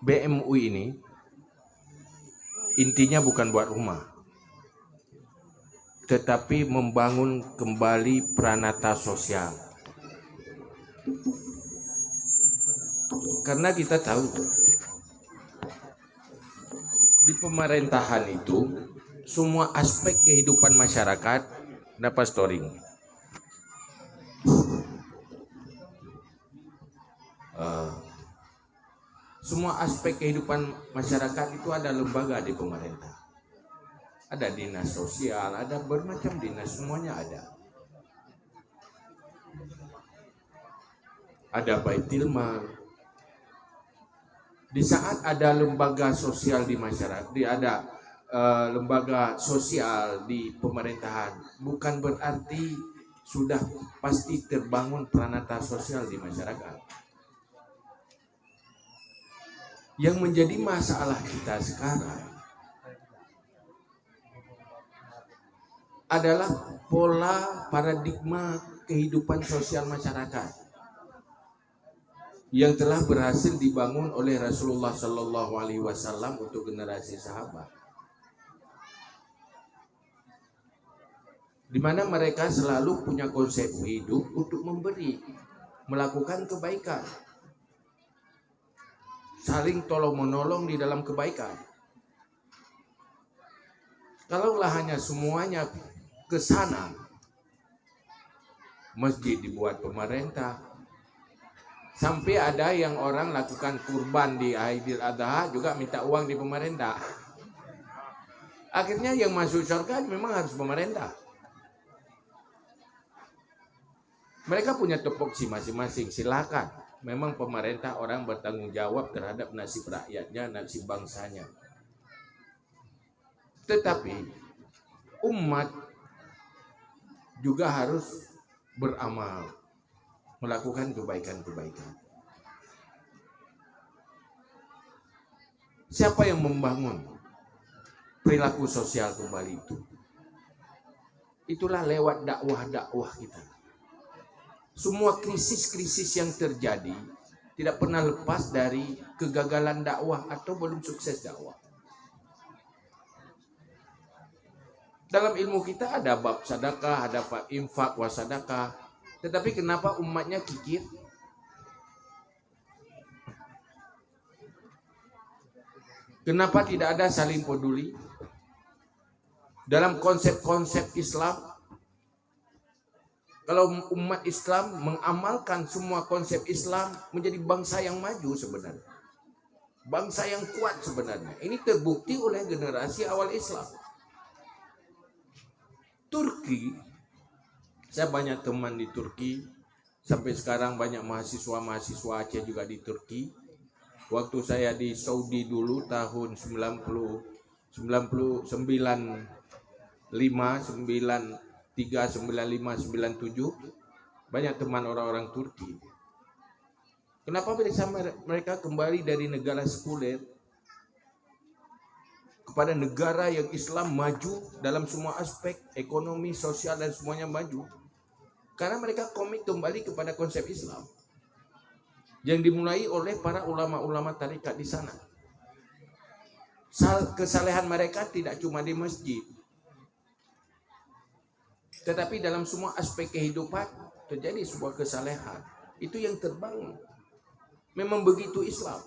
BMU ini intinya bukan buat rumah, tetapi membangun kembali pranata sosial. Karena kita tahu di pemerintahan itu semua aspek kehidupan masyarakat dapat storing. Semua aspek kehidupan masyarakat itu ada lembaga di pemerintah. Ada dinas sosial, ada bermacam dinas, semuanya ada. Ada baitilmal. Di saat ada lembaga sosial di masyarakat, ada lembaga sosial di pemerintahan, bukan berarti sudah pasti terbangun pranata sosial di masyarakat. Yang menjadi masalah kita sekarang adalah pola paradigma kehidupan sosial masyarakat yang telah berhasil dibangun oleh Rasulullah Shallallahu Alaihi Wasallam untuk generasi sahabat, di mana mereka selalu punya konsep hidup untuk memberi, melakukan kebaikan, saling tolong menolong di dalam kebaikan. Kalaulah hanya semuanya ke sana, masjid dibuat pemerintah. Sampai ada yang orang lakukan kurban di Aidil Adha juga minta uang di pemerintah. Akhirnya yang masuk surga memang harus pemerintah. Mereka punya tupoksi masing-masing, silakan. Memang pemerintah orang bertanggung jawab terhadap nasib rakyatnya, nasib bangsanya. Tetapi umat juga harus beramal, melakukan kebaikan-kebaikan. Siapa yang membangun perilaku sosial kembali itu? Itulah lewat dakwah-dakwah kita. Semua krisis-krisis yang terjadi tidak pernah lepas dari kegagalan dakwah atau belum sukses dakwah. Dalam ilmu kita ada bab sedekah, ada bab infak wa sedekah. Tetapi kenapa umatnya kikir? Kenapa tidak ada saling peduli? Dalam konsep-konsep Islam, kalau umat Islam mengamalkan semua konsep Islam, menjadi bangsa yang maju sebenarnya. Bangsa yang kuat sebenarnya. Ini terbukti oleh generasi awal Islam. Turki, saya banyak teman di Turki. Sampai sekarang banyak mahasiswa Aceh juga di Turki. Waktu saya di Saudi dulu tahun 95, 93, 95, 97, banyak teman orang-orang Turki. Kenapa mereka kembali dari negara sekuler kepada negara yang Islam maju dalam semua aspek ekonomi, sosial, dan semuanya maju? Karena mereka komit kembali kepada konsep Islam yang dimulai oleh para ulama-ulama tarekat di sana. Kesalehan mereka tidak cuma di masjid, tetapi dalam semua aspek kehidupan terjadi sebuah kesalehan. Itu yang terbangun. Memang begitu Islam.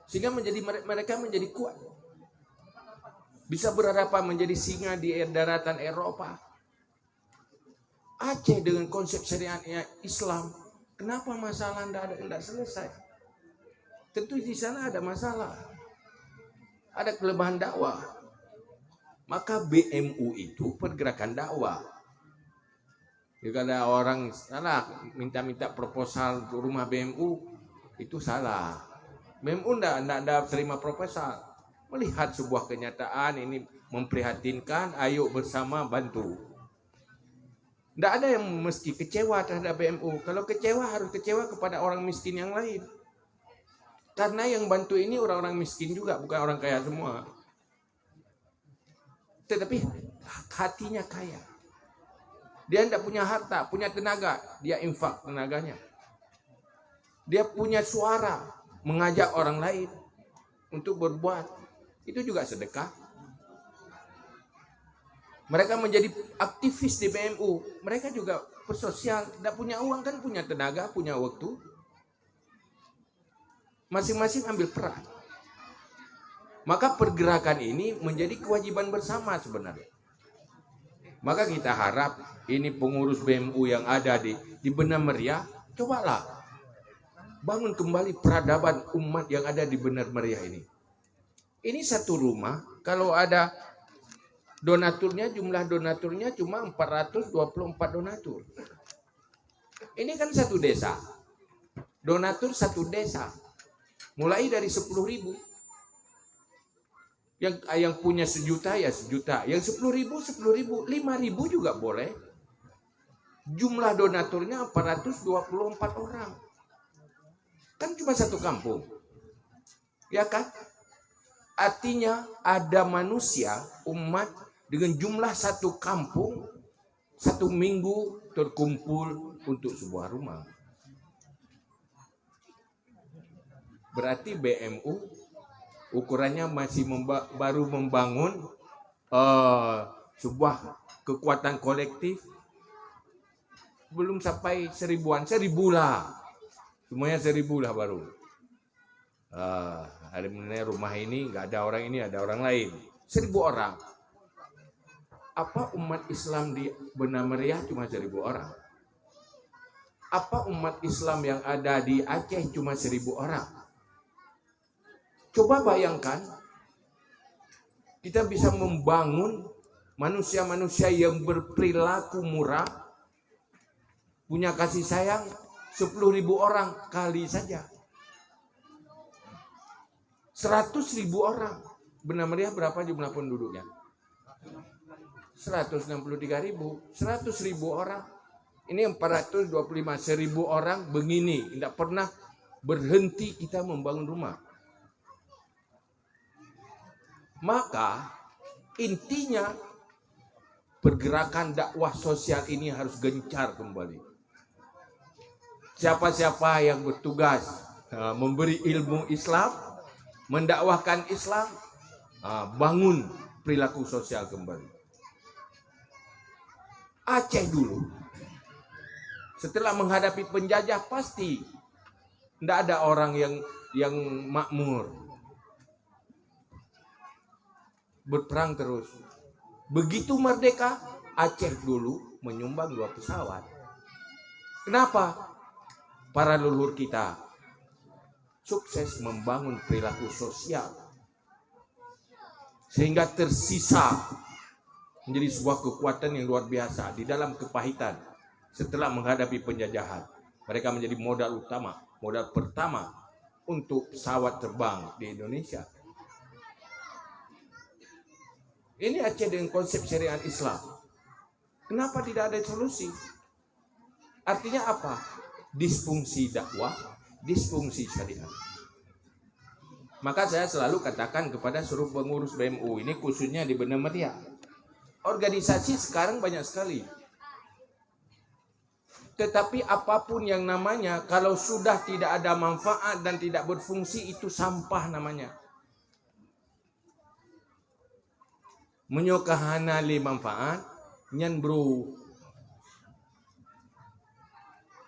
Sehingga mereka menjadi kuat. Bisa berhadapan menjadi singa di daratan Eropa. Aceh dengan konsep syariatnya Islam, kenapa masalah tidak selesai? Tentu di sana ada masalah, ada kelemahan dakwah. Maka BMU itu pergerakan dakwah. Jika ada orang salah minta proposal untuk rumah BMU, itu salah. BMU tidak terima proposal. Melihat sebuah kenyataan ini memprihatinkan, ayo bersama bantu. Tidak ada yang mesti kecewa terhadap BMU. Kalau kecewa harus kecewa kepada orang miskin yang lain. Karena yang bantu ini orang-orang miskin juga, bukan orang kaya semua. Tetapi hatinya kaya. Dia tidak punya harta, punya tenaga. Dia infak tenaganya. Dia punya suara. mengajak orang lain untuk berbuat, itu juga sedekah. Mereka menjadi aktivis di BMU, mereka juga bersosial, tidak punya uang kan, punya tenaga, punya waktu. Masing-masing ambil peran. Maka pergerakan ini menjadi kewajiban bersama sebenarnya. Maka kita harap ini pengurus BMU yang ada di Benar Meriah, cobalah bangun kembali peradaban umat yang ada di Benar Meriah ini. Ini satu rumah, kalau ada donaturnya, jumlah donaturnya cuma 424 donatur. Ini kan satu desa. Donatur satu desa. Mulai dari 10.000. Yang punya 1.000.000 ya 1.000.000. Yang 10.000, 10.000. 5.000 juga boleh. Jumlah donaturnya 424 orang. Kan cuma satu kampung. Ya kan? Artinya ada manusia, umat dengan jumlah satu kampung, satu minggu terkumpul untuk sebuah rumah. Berarti BMU ukurannya masih baru membangun sebuah kekuatan kolektif, belum sampai 1.000-an, 1.000 lah, semuanya 1.000 lah baru. Hari ini rumah ini nggak ada orang ini, ada orang lain, 1.000 orang. Apa umat Islam di Benar Meriah cuma 1.000 orang? Apa umat Islam yang ada di Aceh cuma 1.000 orang? Coba bayangkan, kita bisa membangun manusia-manusia yang berperilaku murah, punya kasih sayang, 10.000 orang kali saja. 100.000 orang. Benar Meriah berapa jumlah penduduknya? 163.000. 100.000 orang. Ini 425, 1.000 orang begini. Tidak pernah berhenti kita membangun rumah. Maka intinya pergerakan dakwah sosial ini harus gencar kembali. Siapa-siapa yang bertugas memberi ilmu Islam, mendakwahkan Islam, bangun perilaku sosial kembali. Aceh dulu, setelah menghadapi penjajah pasti tidak ada orang yang makmur. Berperang terus. Begitu merdeka, Aceh dulu menyumbang 2 pesawat. Kenapa? Para leluhur kita sukses membangun perilaku sosial sehingga tersisa menjadi sebuah kekuatan yang luar biasa di dalam kepahitan. Setelah menghadapi penjajahan, mereka menjadi modal utama, modal pertama untuk pesawat terbang di Indonesia. Ini Aceh dengan konsep syariat Islam. Kenapa tidak ada solusi? Artinya apa? Disfungsi dakwah, disfungsi syariat. Maka saya selalu katakan kepada seluruh pengurus BMU ini, khususnya di Benar Meriah, organisasi sekarang banyak sekali. Tetapi apapun yang namanya, kalau sudah tidak ada manfaat dan tidak berfungsi, itu sampah namanya. Menyokahana li manfaat nyan bro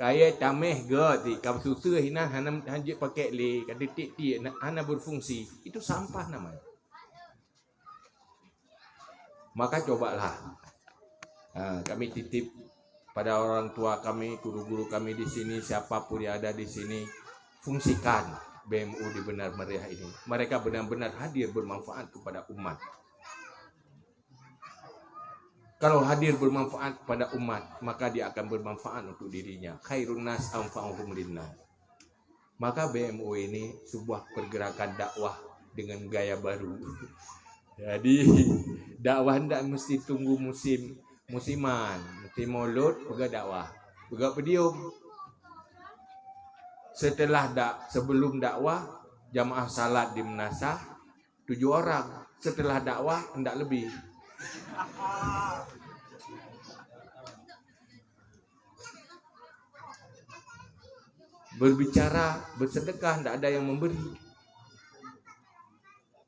kaya tameh ge ti kap susu hina hana hanjit pakai li kaditik ti hana berfungsi, itu sampah namanya. Maka cobalah kami titip pada orang tua kami, guru-guru kami di sini, siapapun yang ada di sini, fungsikan BMU di Benar Meriah ini. Mereka benar-benar hadir bermanfaat kepada umat. Kalau hadir bermanfaat pada umat, maka dia akan bermanfaat untuk dirinya. Khairun nas anfa'uhum linnas. Maka BMU ini sebuah pergerakan dakwah dengan gaya baru. Jadi dakwah tidak mesti tunggu musiman, mesti maulud, pegang dakwah, pegang pedium. Sebelum dakwah, jamaah salat di Menasah 7 orang. Setelah dakwah hendak lebih. berbicara, bersedekah, tidak ada yang memberi.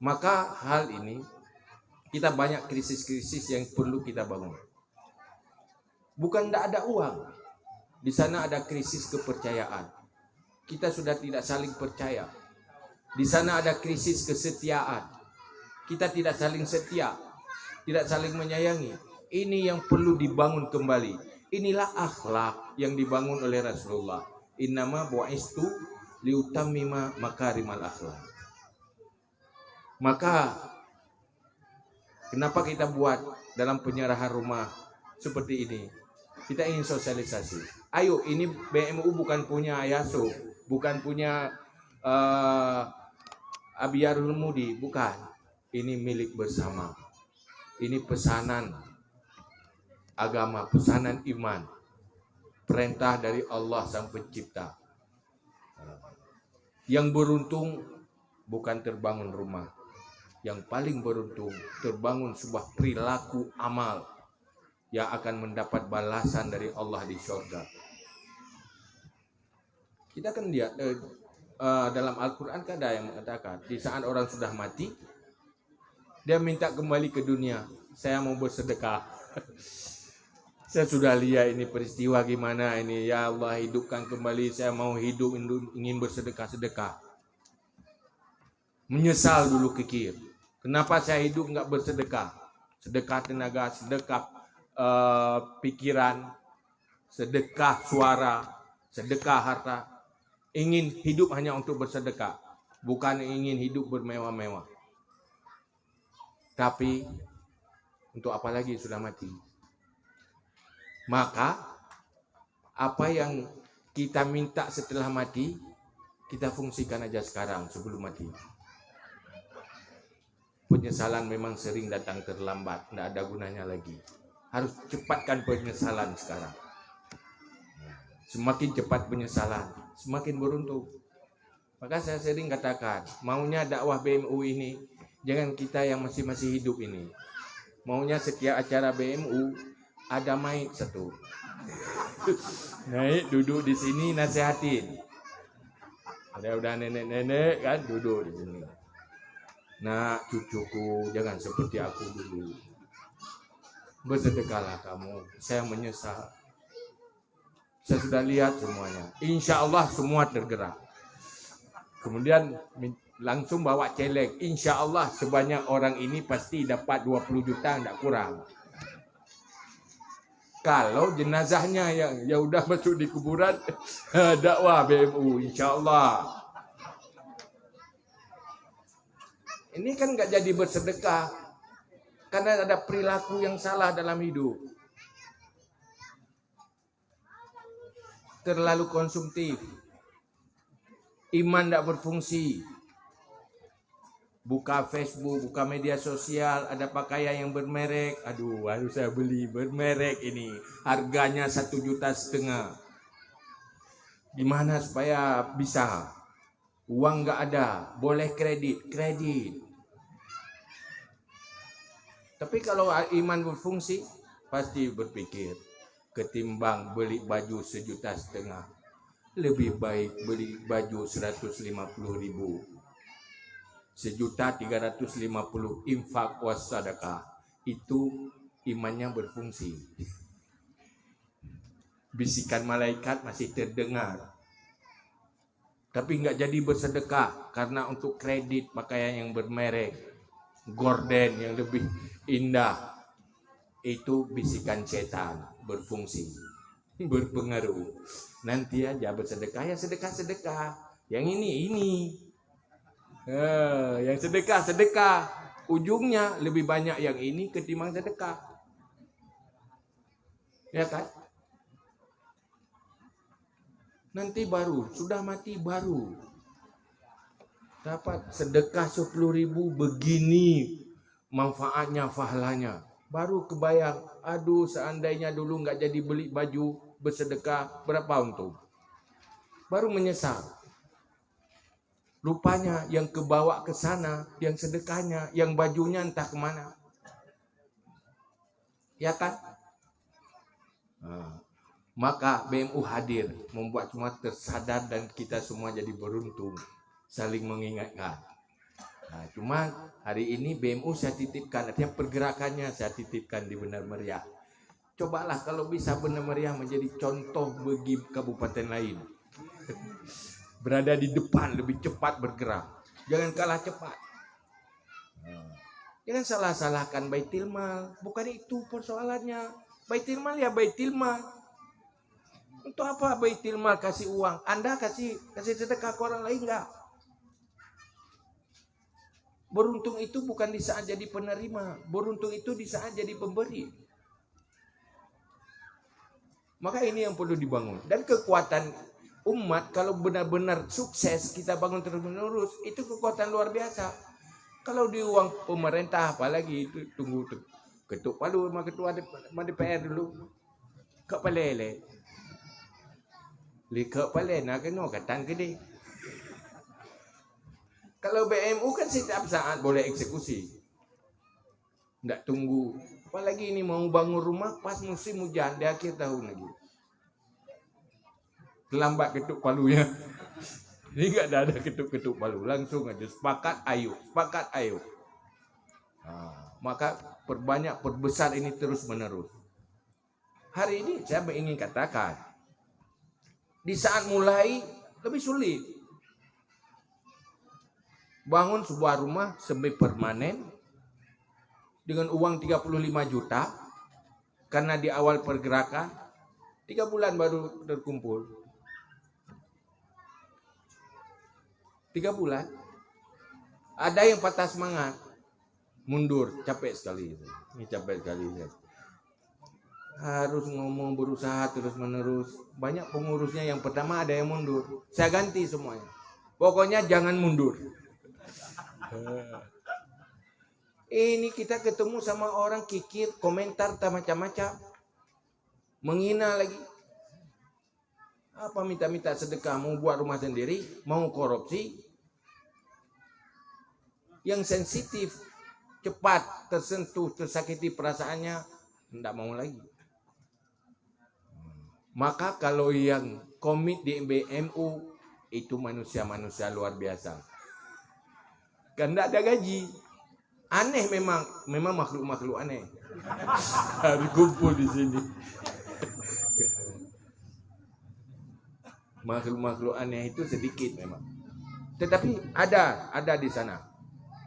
Maka hal ini kita banyak krisis-krisis yang perlu kita bangun. Bukan tidak ada uang, di sana ada krisis kepercayaan. Kita sudah tidak saling percaya. Di sana ada krisis kesetiaan. Kita tidak saling setia, tidak saling menyayangi. Ini yang perlu dibangun kembali. Inilah akhlak yang dibangun oleh Rasulullah. Innama bu'istu liutammima makarimal akhlak. Maka kenapa kita buat dalam penyerahan rumah seperti ini? Kita ingin sosialisasi. Ayo, ini BMU bukan punya Ayaso, bukan punya Abiyarul Mudi, bukan. Ini milik bersama. Ini pesanan agama, pesanan iman, perintah dari Allah Sang Pencipta. Yang beruntung bukan terbangun rumah. Yang paling beruntung terbangun sebuah perilaku amal yang akan mendapat balasan dari Allah di surga. Kita kan lihat dalam Al-Quran kan ada yang mengatakan di saat orang sudah mati, dia minta kembali ke dunia. Saya mau bersedekah. Saya sudah lihat ini peristiwa gimana ini. Ya Allah, hidupkan kembali. Saya mau hidup, ingin bersedekah-sedekah. Menyesal dulu kikir. Kenapa saya hidup enggak bersedekah? Sedekah tenaga, sedekah pikiran, sedekah suara, sedekah harta. Ingin hidup hanya untuk bersedekah, bukan ingin hidup bermewah-mewah. Tapi untuk apa lagi sudah mati? Maka apa yang kita minta setelah mati, kita fungsikan aja sekarang sebelum mati. Penyesalan memang sering datang terlambat, tidak ada gunanya lagi. Harus cepatkan penyesalan sekarang. Semakin cepat penyesalan, semakin beruntung. Maka saya sering katakan, maunya dakwah BMU ini, jangan kita yang masih hidup ini. Maunya setiap acara BMU ada mic satu. Naik duduk di sini nasihatin. Udah nenek-nenek kan duduk di sini. Nak, cucuku, jangan seperti aku dulu. Bersedekahlah kamu. Saya menyesal. Saya sudah lihat semuanya. Insya Allah semua tergerak. Kemudian langsung bawa celeng. Insya Allah sebanyak orang ini pasti dapat 20 juta, tidak kurang. Kalau jenazahnya yang udah masuk di kuburan, dakwah BMU, insya Allah. Ini kan nggak jadi bersedekah karena ada perilaku yang salah dalam hidup. Terlalu konsumtif. Iman tidak berfungsi. Buka Facebook, buka media sosial, ada pakaian yang bermerek. Aduh, harus saya beli bermerek ini. Harganya 1,5 juta. Gimana supaya bisa? Uang nggak ada, boleh kredit. Tapi kalau iman berfungsi, pasti berpikir, ketimbang beli baju 1,5 juta, lebih baik beli baju 150.000. 1.350.000 infak was sedekah. Itu imannya berfungsi. Bisikan malaikat masih terdengar. Tapi nggak jadi bersedekah karena untuk kredit pakaian yang bermerek, gorden yang lebih indah. Itu bisikan setan berfungsi, berpengaruh. Nanti aja bersedekah, ya sedekah. Yang ini. Yang sedekah. Ujungnya lebih banyak yang ini ketimbang sedekah. Ya kan? Nanti baru, sudah mati baru dapat sedekah 10.000 begini manfaatnya, pahalanya. Baru kebayang, aduh seandainya dulu nggak jadi beli baju bersedekah, berapa untung? Baru menyesal. Rupanya yang kebawa ke sana, yang sedekahnya, yang bajunya entah kemana. Ya kan? Maka BMU hadir membuat semua tersadar dan kita semua jadi beruntung saling mengingatkan. Nah, cuma hari ini BMU saya titipkan, artinya pergerakannya saya titipkan di Benar Meriah. Cobalah kalau bisa Benar Meriah menjadi contoh bagi kabupaten lain. Berada di depan, lebih cepat bergerak. Jangan kalah cepat. Jangan salah-salahkan Baitul Mal. Bukan itu persoalannya. Baitul Mal ya Baitul Mal. Untuk apa Baitul Mal kasih uang? Anda kasih sedekah ke orang lain enggak? Beruntung itu bukan di saat jadi penerima, beruntung itu di saat jadi pemberi. Maka ini yang perlu dibangun. Dan kekuatan umat kalau benar-benar sukses kita bangun terus-menerus, itu kekuatan luar biasa. Kalau di uang pemerintah apalagi itu tunggu ketuk palu sama ketua DPR dulu. Kepalele. Likap pale nak kena katan gede. Kalau BMU kan setiap saat boleh eksekusi. Tidak tunggu. Apalagi ini mau bangun rumah pas musim hujan di akhir tahun lagi. Terlambat ketuk palunya. Ini enggak ada ketuk-ketuk palu. Langsung aja sepakat ayo. Sepakat ayo. Maka perbesar ini terus menerus. Hari ini saya ingin katakan. Di saat mulai lebih sulit. Bangun sebuah rumah semi permanen dengan uang 35 juta karena di awal pergerakan 3 bulan baru terkumpul. 3 bulan. Ada yang patah semangat, mundur, capek sekali. Ini capek sekali. Harus ngomong berusaha terus menerus. Banyak pengurusnya yang pertama ada yang mundur. Saya ganti semuanya. Pokoknya jangan mundur. Ini kita ketemu sama orang kikir, komentar macam-macam, menghina lagi. Apa minta-minta sedekah, mau buat rumah sendiri, mau korupsi. Yang sensitif, cepat tersentuh, tersakiti perasaannya, tidak mau lagi. Maka kalau yang komit di BMU itu manusia-manusia luar biasa. Kan tidak ada gaji. Aneh memang makhluk-makhluk aneh. Harus kumpul di sini. Makhluk-makhluk aneh itu sedikit memang. Tetapi ada di sana.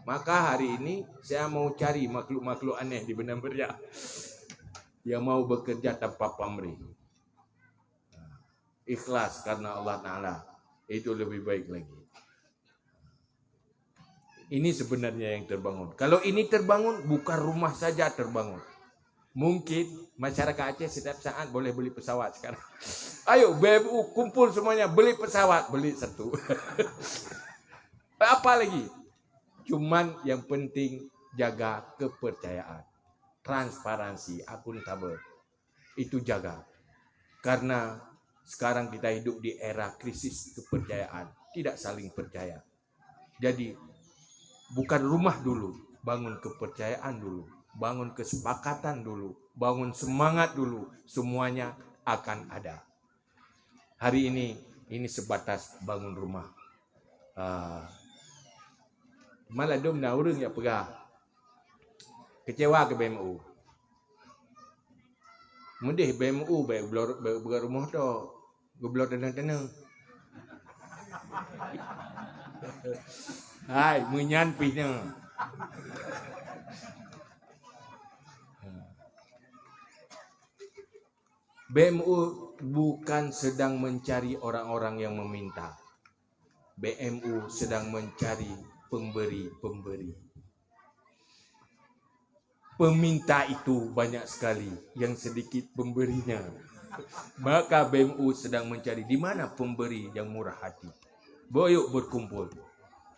Maka hari ini saya mau cari makhluk-makhluk aneh di Benar Meriah yang mau bekerja tanpa pamrih. Ikhlas karena Allah Ta'ala. Itu lebih baik lagi. Ini sebenarnya yang terbangun. Kalau ini terbangun, bukan rumah saja terbangun. Mungkin masyarakat Aceh setiap saat boleh beli pesawat sekarang. Ayo BMU kumpul semuanya, beli pesawat. Beli satu. Apa lagi? Cuman yang penting jaga kepercayaan. Transparansi, akuntabel. Itu jaga. Karena sekarang kita hidup di era krisis kepercayaan. Tidak saling percaya. Jadi bukan rumah dulu, bangun kepercayaan dulu, bangun kesepakatan dulu, bangun semangat dulu, semuanya akan ada. Hari ini sebatas bangun rumah. Malah dom na urang ya pegah. Kecewa ke BMU. Mendih BMU baik begar rumah tu, goblok tenang-tenang. Hai, menyan pihnya. BMU bukan sedang mencari orang-orang yang meminta. BMU sedang mencari pemberi-pemberi. Peminta itu banyak sekali, yang sedikit pemberinya. Maka BMU sedang mencari di mana pemberi yang murah hati. Boyuk berkumpul.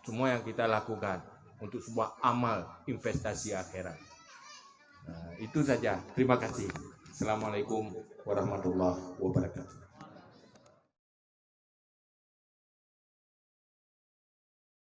Semua yang kita lakukan untuk sebuah amal investasi akhirat. Itu saja. Terima kasih. Assalamualaikum warahmatullahi wabarakatuh.